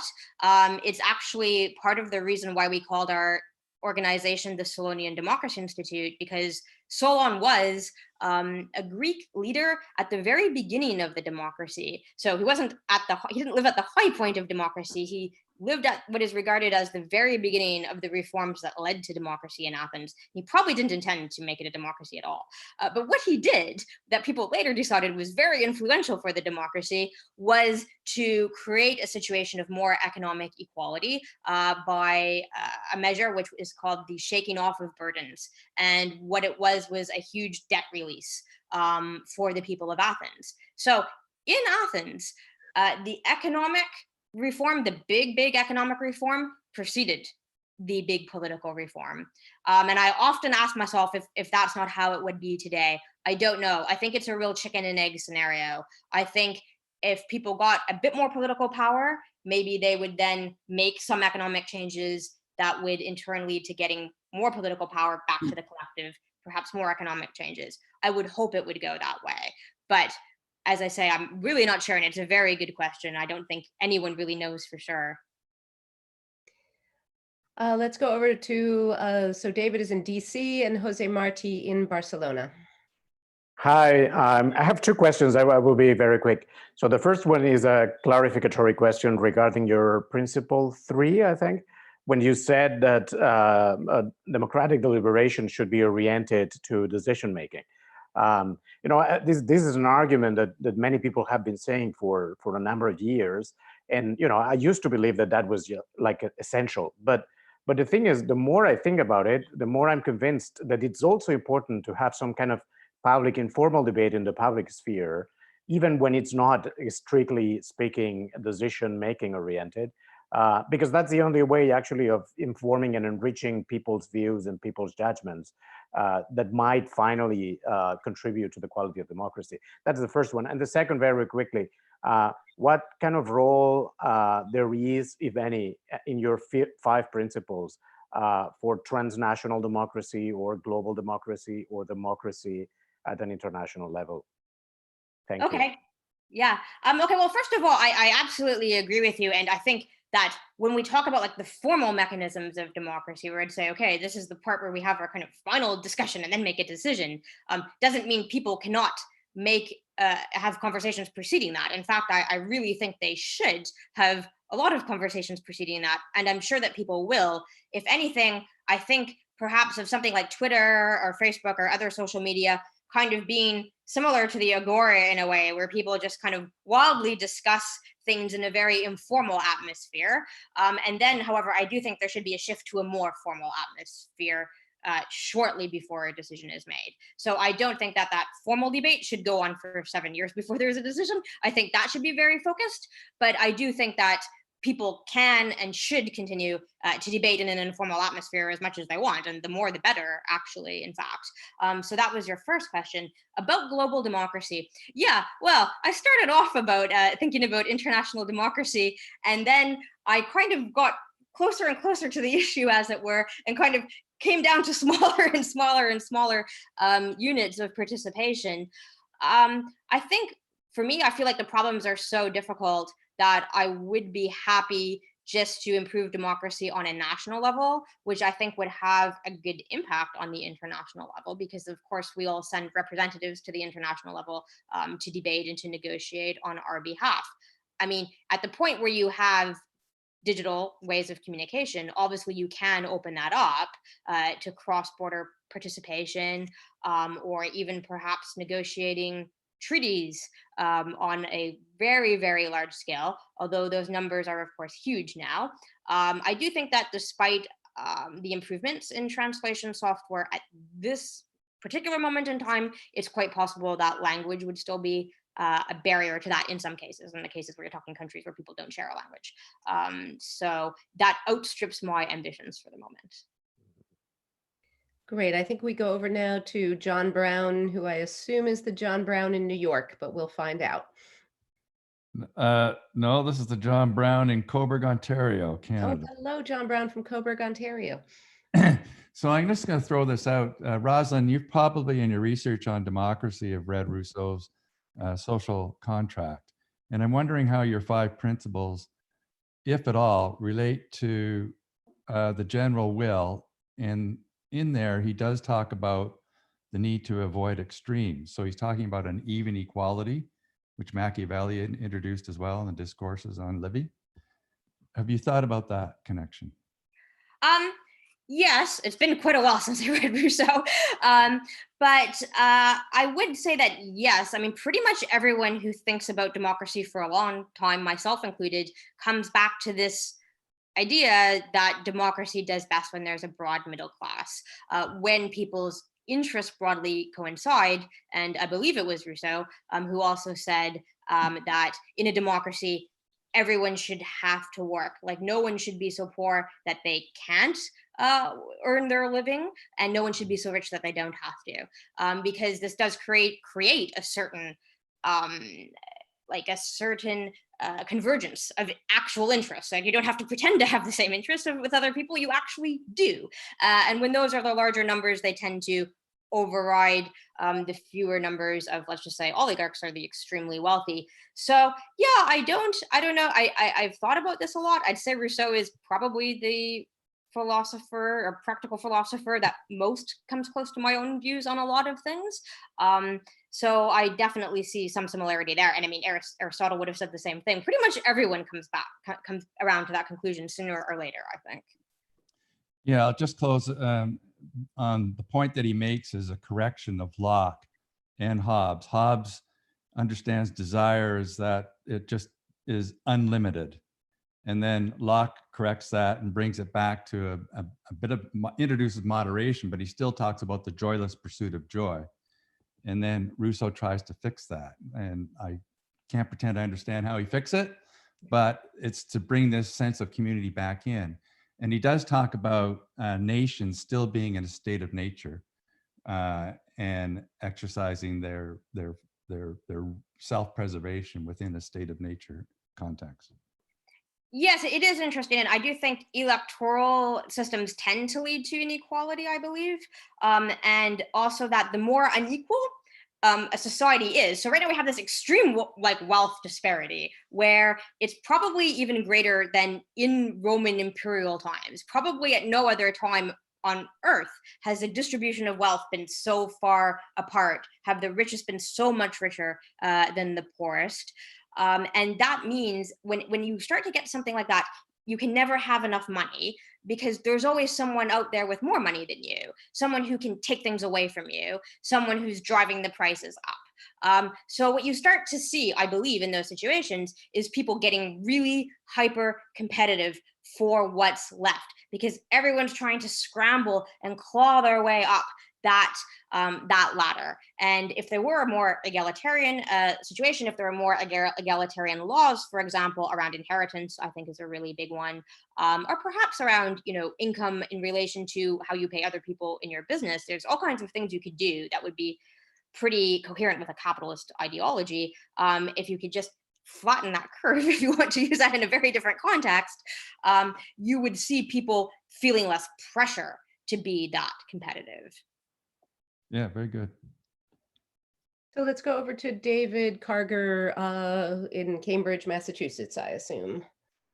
It's actually part of the reason why we called our organization the Solonian Democracy Institute, because Solon was a Greek leader at the very beginning of the democracy. So he didn't live at the high point of democracy. He lived at what is regarded as the very beginning of the reforms that led to democracy in Athens. He probably didn't intend to make it a democracy at all. But what he did, that people later decided was very influential for the democracy, was to create a situation of more economic equality by a measure which is called the shaking off of burdens. And what it was a huge debt release for the people of Athens. So in Athens, the economic reform, the big economic reform, preceded the big political reform. And I often ask myself if that's not how it would be today. I don't know. I think it's a real chicken and egg scenario. I think if people got a bit more political power, maybe they would then make some economic changes that would in turn lead to getting more political power back to the collective, perhaps more economic changes. I would hope it would go that way. But as I say, I'm really not sure, and it's a very good question. I don't think anyone really knows for sure. Let's go over to, so David is in DC and Jose Marti in Barcelona. Hi, I have two questions. I will be very quick. So the first one is a clarificatory question regarding your principle 3, I think, when you said that democratic deliberation should be oriented to decision making. This is an argument that many people have been saying for a number of years. And, I used to believe that was like essential. But the thing is, the more I think about it, the more I'm convinced that it's also important to have some kind of public informal debate in the public sphere, even when it's not strictly speaking decision-making oriented, because that's the only way actually of informing and enriching people's views and people's judgments that might finally contribute to the quality of democracy. That's the first one. And the second, very quickly, what kind of role there is, if any, in your 5 principles for transnational democracy or global democracy or democracy at an international level? Thank you. Okay. Yeah. Okay. Well, first of all, I absolutely agree with you. And I think that when we talk about like the formal mechanisms of democracy, where I'd say, okay, this is the part where we have our kind of final discussion and then make a decision, doesn't mean people cannot have conversations preceding that. In fact, I really think they should have a lot of conversations preceding that. And I'm sure that people will. If anything, I think perhaps of something like Twitter or Facebook or other social media kind of being similar to the Agora in a way, where people just kind of wildly discuss things in a very informal atmosphere. And then, however, I do think there should be a shift to a more formal atmosphere shortly before a decision is made. So I don't think that formal debate should go on for 7 years before there's a decision. I think that should be very focused, but I do think that people can and should continue to debate in an informal atmosphere as much as they want, and the more the better, actually, in fact. So that was your first question. About global democracy. Yeah, well, I started off about thinking about international democracy, and then I kind of got closer and closer to the issue, as it were, and kind of came down to smaller and smaller and smaller units of participation. I think, for me, I feel like the problems are so difficult that I would be happy just to improve democracy on a national level, which I think would have a good impact on the international level, because of course we all send representatives to the international level to debate and to negotiate on our behalf. I mean, at the point where you have digital ways of communication, obviously you can open that up to cross-border participation, or even perhaps negotiating treaties on a very, very large scale, although those numbers are, of course, huge now. I do think that despite the improvements in translation software at this particular moment in time, it's quite possible that language would still be a barrier to that in some cases, in the cases where you're talking countries where people don't share a language. So that outstrips my ambitions for the moment. Great. I think we go over now to John Brown, who I assume is the John Brown in New York, but we'll find out. No, this is the John Brown in Cobourg, Ontario, Canada. Oh, hello, John Brown from Cobourg, Ontario. So I'm just going to throw this out. Rosalind, you've probably in your research on democracy have read Rousseau's social contract. And I'm wondering how your 5 principles, if at all, relate to the general will. And in there, he does talk about the need to avoid extremes. So he's talking about an even equality, which Machiavelli introduced as well in the discourses on Livy. Have you thought about that connection? Yes, it's been quite a while since I read Rousseau, but I would say that yes, I mean, pretty much everyone who thinks about democracy for a long time, myself included, comes back to this idea that democracy does best when there's a broad middle class, when people's interests broadly coincide. And I believe it was Rousseau who also said that in a democracy, everyone should have to work. Like, no one should be so poor that they can't earn their living, and no one should be so rich that they don't have to, because this does create a certain convergence of actual interests. Like, you don't have to pretend to have the same interests with other people, you actually do. And when those are the larger numbers, they tend to override the fewer numbers of, let's just say, oligarchs or the extremely wealthy. So yeah, I don't know. I've thought about this a lot. I'd say Rousseau is probably the philosopher or practical philosopher that most comes close to my own views on a lot of things. So I definitely see some similarity there. And I mean, Aristotle would have said the same thing. Pretty much everyone comes around to that conclusion sooner or later, I think. Yeah, I'll just close on the point that he makes is a correction of Locke and Hobbes. Hobbes understands desire as that it just is unlimited. And then Locke corrects that and brings it back to a bit of, introduces moderation, but he still talks about the joyless pursuit of joy. And then Rousseau tries to fix that. And I can't pretend I understand how he fixed it, but it's to bring this sense of community back in. And he does talk about nations still being in a state of nature and exercising their self-preservation within a state of nature context. Yes, it is interesting. And I do think electoral systems tend to lead to inequality, I believe. And also that the more unequal a society is. So right now we have this extreme wealth disparity where it's probably even greater than in Roman imperial times. Probably at no other time on earth has the distribution of wealth been so far apart, have the richest been so much richer than the poorest. And that means when you start to get something like that, you can never have enough money because there's always someone out there with more money than you, someone who can take things away from you, someone who's driving the prices up. So what you start to see, I believe, in those situations is people getting really hyper competitive for what's left because everyone's trying to scramble and claw their way up that ladder. And if there were a more egalitarian situation, if there were more egalitarian laws, for example, around inheritance, I think is a really big one, or perhaps around income in relation to how you pay other people in your business. There's all kinds of things you could do that would be pretty coherent with a capitalist ideology if you could just flatten that curve, if you want to use that in a very different context. You would see people feeling less pressure to be that competitive. Yeah, very good. So let's go over to David Karger in Cambridge, Massachusetts, I assume.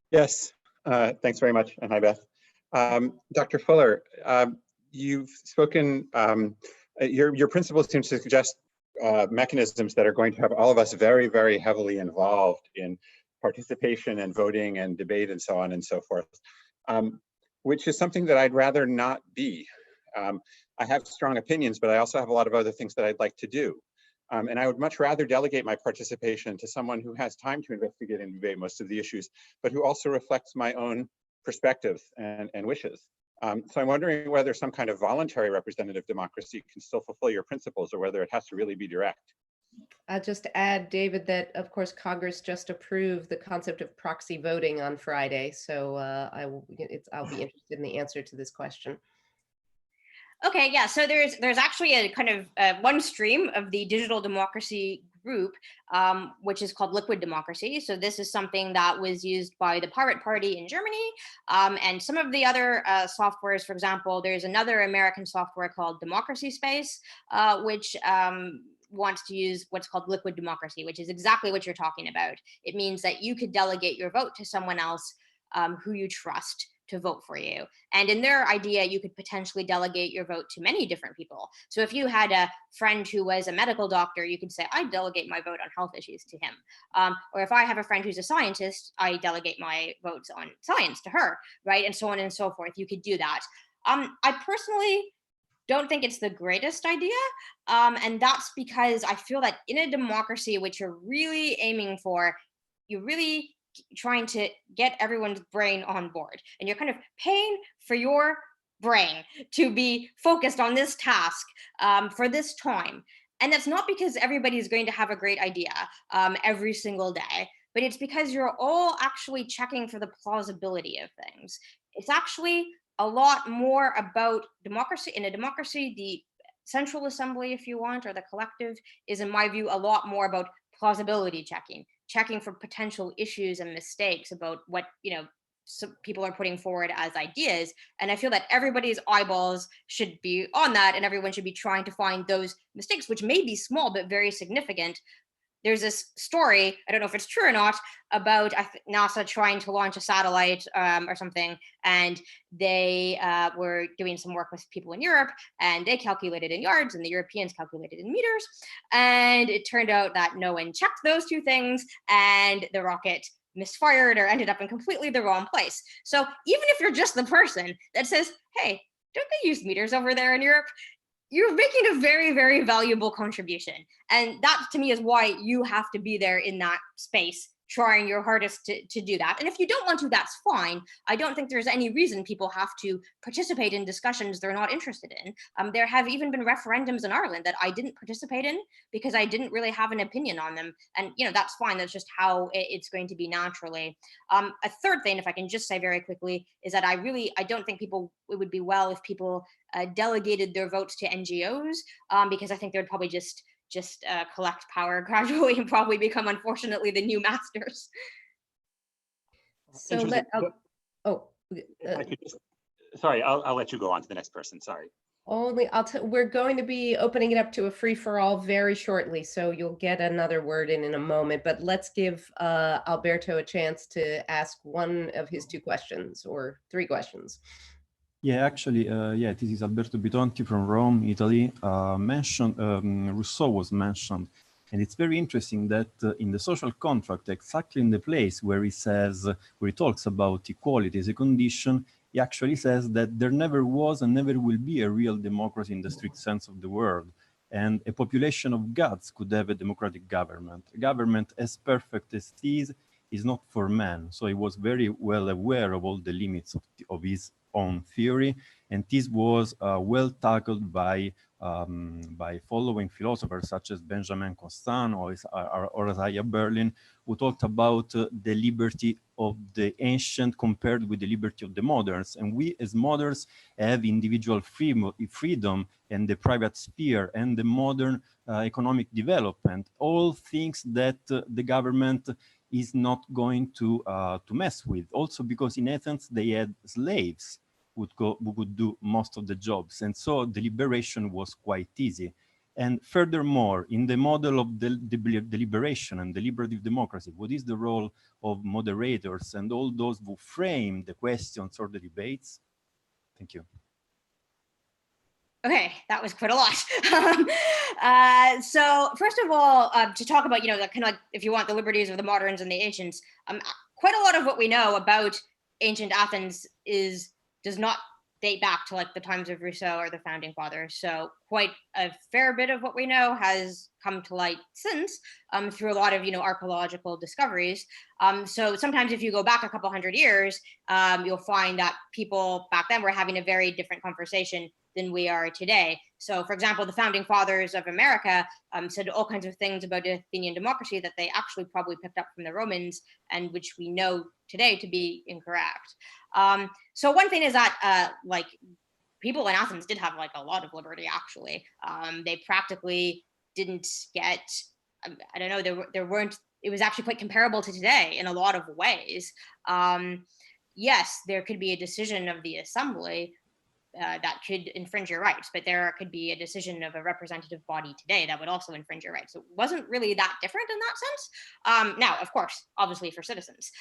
Yes, thanks very much. And hi, Beth. Dr. Fuller, you've spoken, your principles seem to suggest mechanisms that are going to have all of us very, very heavily involved in participation and voting and debate and so on and so forth, which is something that I'd rather not be. I have strong opinions, but I also have a lot of other things that I'd like to do. And I would much rather delegate my participation to someone who has time to investigate and debate most of the issues, but who also reflects my own perspectives and wishes. So I'm wondering whether some kind of voluntary representative democracy can still fulfill your principles or whether it has to really be direct. I'll just add, David, that of course Congress just approved the concept of proxy voting on Friday. So I'll be interested in the answer to this question. Okay, yeah, so there's actually a kind of one stream of the digital democracy group, which is called liquid democracy. So this is something that was used by the Pirate Party in Germany and some of the other softwares. For example, there's another American software called Democracy Space, which wants to use what's called liquid democracy, which is exactly what you're talking about. It means that you could delegate your vote to someone else who you trust to vote for you. And in their idea, you could potentially delegate your vote to many different people. So if you had a friend who was a medical doctor, you could say, I delegate my vote on health issues to him. Or if I have a friend who's a scientist, I delegate my votes on science to her, right? And so on and so forth. You could do that. I personally don't think it's the greatest idea. And that's because I feel that in a democracy, which you're really aiming for, you're really trying to get everyone's brain on board. And you're kind of paying for your brain to be focused on this task for this time. And that's not because everybody is going to have a great idea every single day, but it's because you're all actually checking for the plausibility of things. It's actually a lot more about democracy. In a democracy, the central assembly, if you want, or the collective is, in my view, a lot more about plausibility checking for potential issues and mistakes about what, people are putting forward as ideas. And I feel that everybody's eyeballs should be on that, and everyone should be trying to find those mistakes, which may be small but very significant. There's this story, I don't know if it's true or not, about NASA trying to launch a satellite or something, and they were doing some work with people in Europe, and they calculated in yards, and the Europeans calculated in meters, and it turned out that no one checked those two things, and the rocket misfired or ended up in completely the wrong place. So even if you're just the person that says, hey, don't they use meters over there in Europe? You're making a very, very valuable contribution. And that to me is why you have to be there in that space, trying your hardest to do that. And if you don't want to, that's fine. I don't think there's any reason people have to participate in discussions they're not interested in. There have even been referendums in Ireland that I didn't participate in because I didn't really have an opinion on them. And that's fine. That's just how it's going to be naturally. A third thing, if I can just say very quickly, is that I don't think it would be well if people delegated their votes to NGOs, because I think they would probably just collect power gradually and probably become, unfortunately, the new masters. So sorry, I'll let you go on to the next person. Sorry. We're going to be opening it up to a free-for-all very shortly, so you'll get another word in a moment. But let's give Alberto a chance to ask one of his two questions or three questions. Yeah, actually, this is Alberto Bitonti from Rome, Italy. Rousseau was mentioned, and it's very interesting that in the social contract, exactly in the place where he talks about equality as a condition, he actually says that there never was and never will be a real democracy in the strict sense of the word. And a population of gods could have a democratic government. A government as perfect as this is not for man. So he was very well aware of all the limits of his own theory, and this was well tackled by following philosophers such as Benjamin Constant or Isaiah Berlin, who talked about the liberty of the ancient compared with the liberty of the moderns. And we as moderns have individual freedom and the private sphere and the modern economic development, all things that the government is not going to mess with. Also because in Athens they had slaves who could do most of the jobs, and so the liberation was quite easy. And furthermore, in the model of the deliberation and deliberative democracy, what is the role of moderators and all those who frame the questions or the debates? Thank you. Okay, that was quite a lot. So first of all, to talk about, kind of like, if you want, the liberties of the moderns and the ancients, quite a lot of what we know about ancient Athens does not date back to like the times of Rousseau or the founding fathers. So quite a fair bit of what we know has come to light since through a lot of archaeological discoveries. So sometimes if you go back a couple hundred years, you'll find that people back then were having a very different conversation than we are today. So for example, the founding fathers of America said all kinds of things about Athenian democracy that they actually probably picked up from the Romans, and which we know today to be incorrect. So one thing is that like people in Athens did have like a lot of liberty, actually. They practically didn't get, I don't know, there weren't, it was actually quite comparable to today in a lot of ways. Yes, there could be a decision of the assembly that could infringe your rights, but there could be a decision of a representative body today that would also infringe your rights. So it wasn't really that different in that sense. Now, of course, obviously for citizens.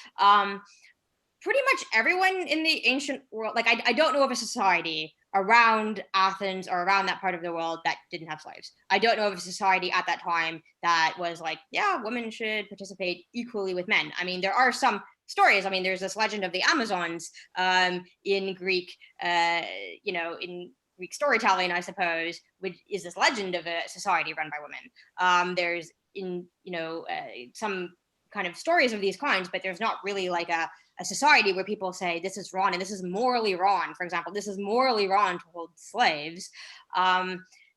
Pretty much everyone in the ancient world, like I don't know of a society around Athens or around that part of the world that didn't have slaves. I don't know of a society at that time that was like, yeah, women should participate equally with men. I mean, there are some stories. I mean, there's this legend of the Amazons in Greek, in Greek storytelling, I suppose, which is this legend of a society run by women. There's some kind of stories of these kinds, but there's not really like a society where people say this is wrong and this is morally wrong. For example, this is morally wrong to hold slaves.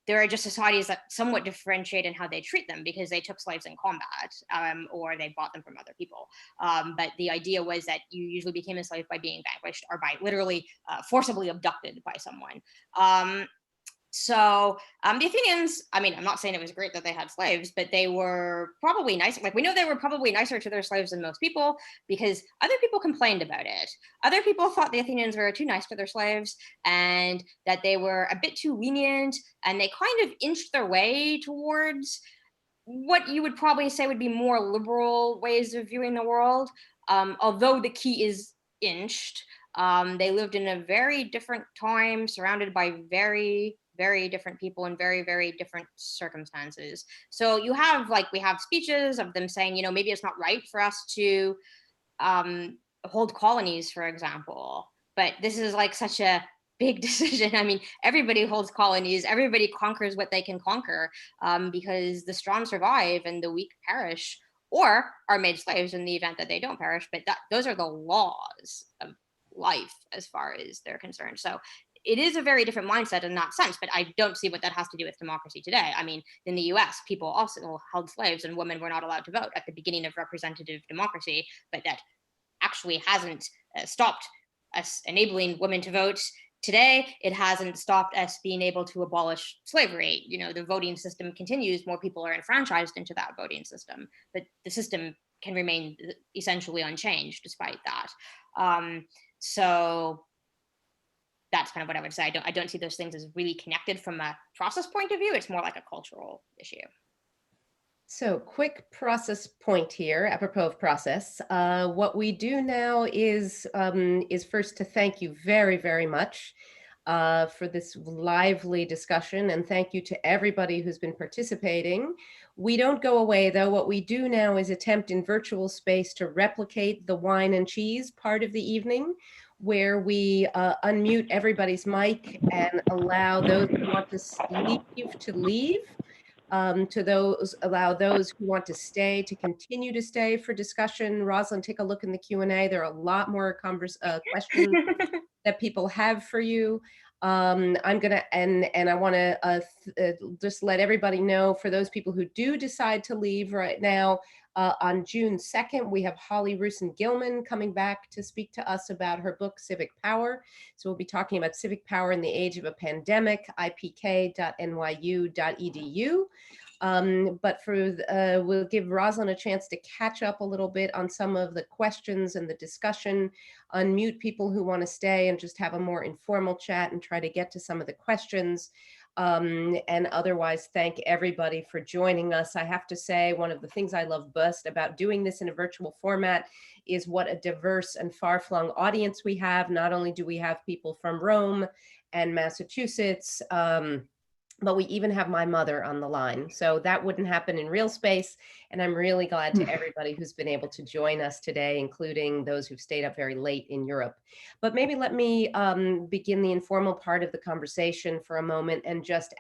There are just societies that somewhat differentiate in how they treat them because they took slaves in combat or they bought them from other people. But the idea was that you usually became a slave by being vanquished or by literally forcibly abducted by someone. So the Athenians, I mean, I'm not saying it was great that they had slaves, but they were probably nicer. Like, we know they were probably nicer to their slaves than most people, because other people complained about it. Other people thought the Athenians were too nice to their slaves, and that they were a bit too lenient, and they kind of inched their way towards what you would probably say would be more liberal ways of viewing the world. Although the key is inched. They lived in a very different time, surrounded by very, very different people in very, very different circumstances. So you have, like, we have speeches of them saying, you know, maybe it's not right for us to hold colonies, for example. But this is like such a big decision. I mean, everybody holds colonies, everybody conquers what they can conquer, because the strong survive and the weak perish, or are made slaves in the event that they don't perish. But those are the laws of life as far as they're concerned. So it is a very different mindset in that sense, but I don't see what that has to do with democracy today. I mean, in the US, people also held slaves and women were not allowed to vote at the beginning of representative democracy, but that actually hasn't stopped us enabling women to vote. Today, it hasn't stopped us being able to abolish slavery. You know, the voting system continues, more people are enfranchised into that voting system, but the system can remain essentially unchanged despite that. So that's kind of what I would say. I don't see those things as really connected from a process point of view. It's more like a cultural issue. So quick process point here, apropos of process. What we do now is first to thank you very, very much for this lively discussion, and thank you to everybody who's been participating. We don't go away, though. What we do now is attempt in virtual space to replicate the wine and cheese part of the evening, where we unmute everybody's mic and allow those who want to leave. Allow those who want to stay to continue to stay for discussion. Rosalind, take a look in the Q&A. There are a lot more questions that people have for you. I'm gonna, and I wanna just let everybody know, for those people who do decide to leave right now, on June 2nd, we have Holly Rusin-Gilman coming back to speak to us about her book, Civic Power. So we'll be talking about civic power in the age of a pandemic, ipk.nyu.edu. But we'll give Rosalind a chance to catch up a little bit on some of the questions and the discussion, unmute people who want to stay and just have a more informal chat and try to get to some of the questions. And otherwise, thank everybody for joining us. I have to say, one of the things I love best about doing this in a virtual format is what a diverse and far-flung audience we have. Not only do we have people from Rome and Massachusetts, but we even have my mother on the line. So that wouldn't happen in real space. And I'm really glad to everybody who's been able to join us today, including those who've stayed up very late in Europe. But maybe let me begin the informal part of the conversation for a moment and just